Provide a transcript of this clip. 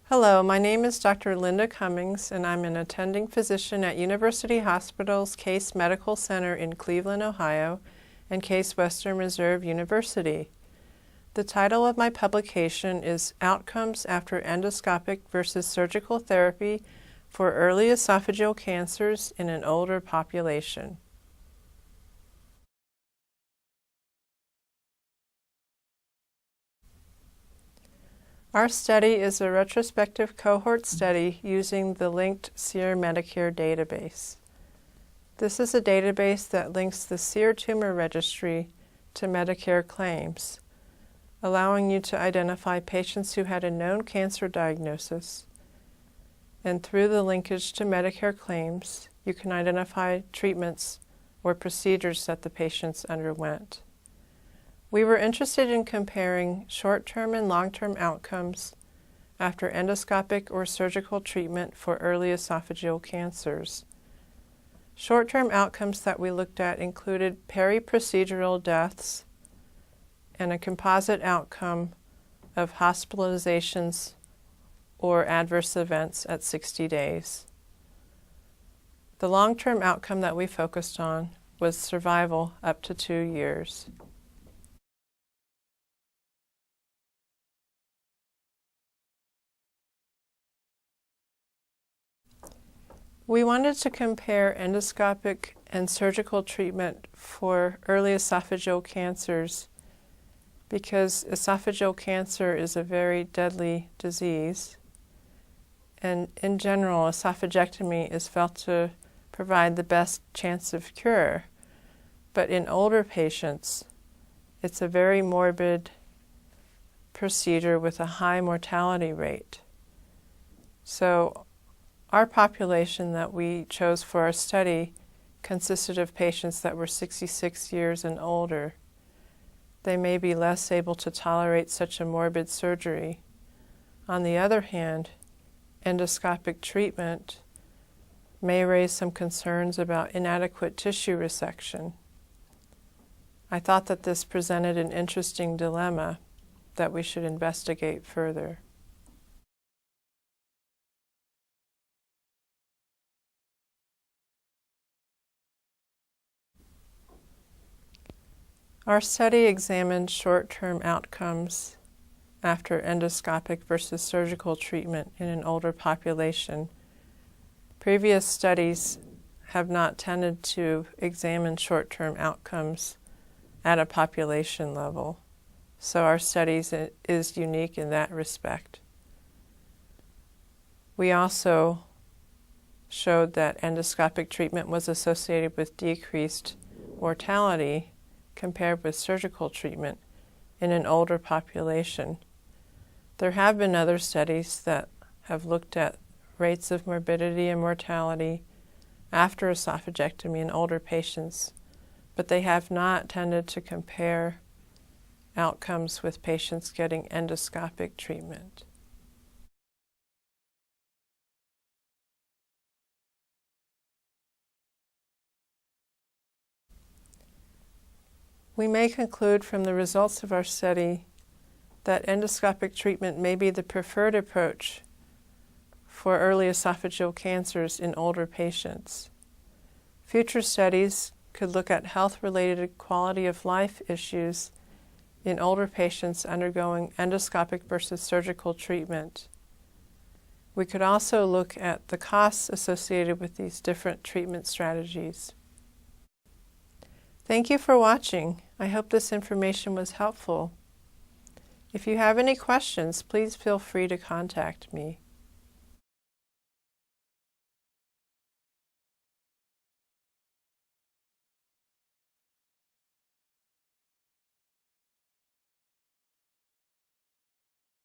Hello, my name is Dr. Linda Cummings, and I'm an attending physician at University Hospital's Case Medical Center in Cleveland, Ohio, and Case Western Reserve University. The title of my publication is Outcomes After Endoscopic versus Surgical Therapy for Early Esophageal Cancers in an Older Population. Our study is a retrospective cohort study using the linked SEER Medicare database. This is a database that links the SEER tumor registry to Medicare claims, allowing you to identify patients who had a known cancer diagnosis. And through the linkage to Medicare claims, you can identify treatments or procedures that the patients underwent. We were interested in comparing short-term and long-term outcomes after endoscopic or surgical treatment for early esophageal cancers. Short-term outcomes that we looked at included peri-procedural deaths and a composite outcome of hospitalizations or adverse events at 60 days. The long-term outcome that we focused on was survival up to 2 years. We wanted to compare endoscopic and surgical treatment for early esophageal cancers because esophageal cancer is a very deadly disease, and in general, esophagectomy is felt to provide the best chance of cure. But in older patients, it's a very morbid procedure with a high mortality rate. So our population that we chose for our study consisted of patients that were 66 years and older. They may be less able to tolerate such a morbid surgery. On the other hand, endoscopic treatment may raise some concerns about inadequate tissue resection. I thought that this presented an interesting dilemma that we should investigate further. Our study examined short-term outcomes after endoscopic versus surgical treatment in an older population. Previous studies have not tended to examine short-term outcomes at a population level, so our study is unique in that respect. We also showed that endoscopic treatment was associated with decreased mortality compared with surgical treatment in an older population. There have been other studies that have looked at rates of morbidity and mortality after esophagectomy in older patients, but they have not tended to compare outcomes with patients getting endoscopic treatment. We may conclude from the results of our study that endoscopic treatment may be the preferred approach for early esophageal cancers in older patients. Future studies could look at health-related quality of life issues in older patients undergoing endoscopic versus surgical treatment. We could also look at the costs associated with these different treatment strategies. Thank you for watching. I hope this information was helpful. If you have any questions, please feel free to contact me.